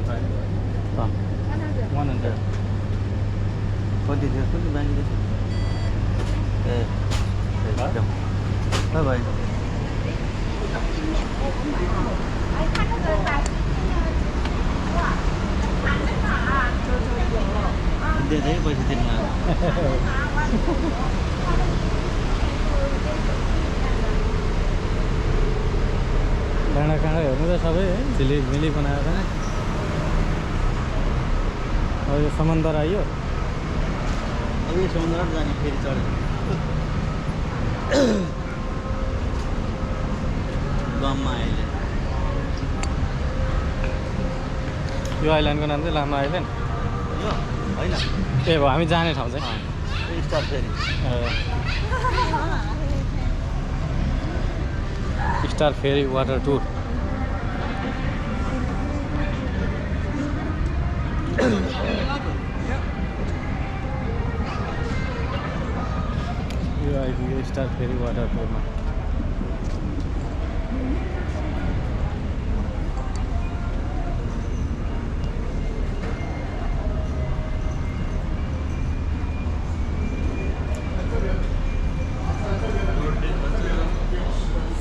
100. कति थियो कुन बाँकी थियो ए बाई बाई धेरै पैसा तिर्नु डाँडा काँडा हेर्नु त सबै है झिलिमिली बनाएर छ अब यो समन्दर आइयो अब यो समुद्र जाने फेरि चढ्यो गममा अहिले यो आइल्यान्डको नाम चाहिँ लामा आइल्यान्ड यो होइन ए भयो हामी जाने ठाउँ चाहिँ स्टार फेरि स्टार फेरी वाटर टुर यो आइपुग्यो स्टार फेरी वाटर टुरमा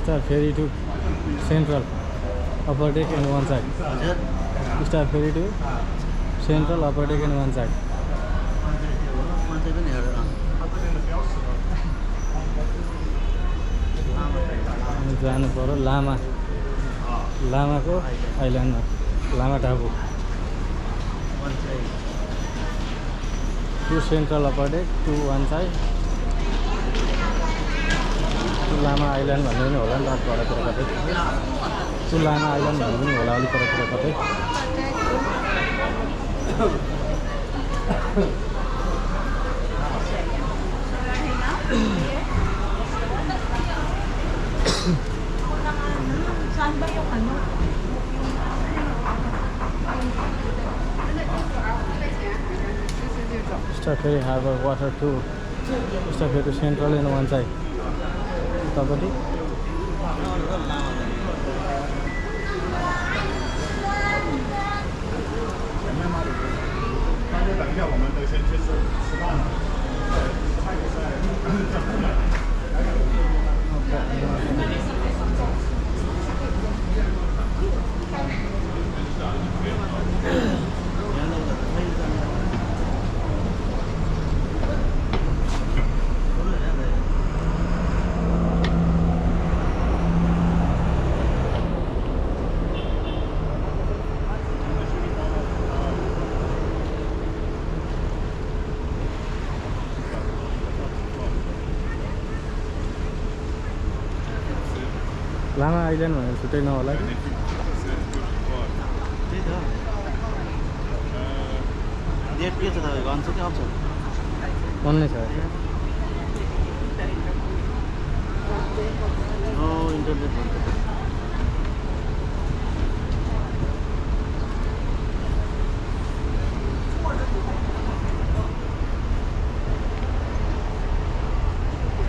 Star ferry to Central upper deck and one side. Star ferry to Central upper deck and one side. जानु पर्यो लामाको आइल्यान्डमा लामा टापु to central upper deck to one side Lamma island भन्ने पनि होला नि त परतिर कतै टु लामा आइल्यान्ड भन्ने पनि होला अलिक परतिर कतै Star Ferry Harbor Water Tour. Star Ferry to Central in one side. Tapati. Lamma island भनेर छुट्टै नहोला कि त्यही त डेट के छ तपाईँको अन छ कि अफ छ अन नै छ इन्टरनेट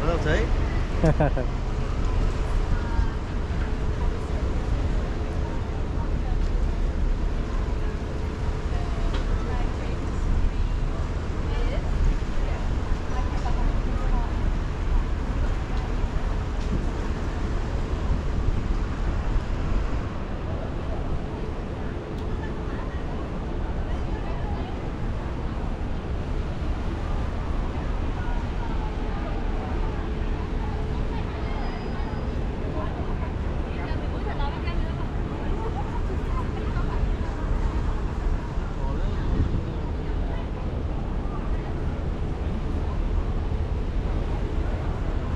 भन्छ है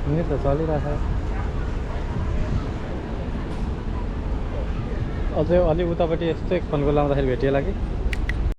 हिँड त चलिरहेछ अझै अलि उतापट्टि यस्तो एक फोनको लाउँदाखेरि भेटिएला कि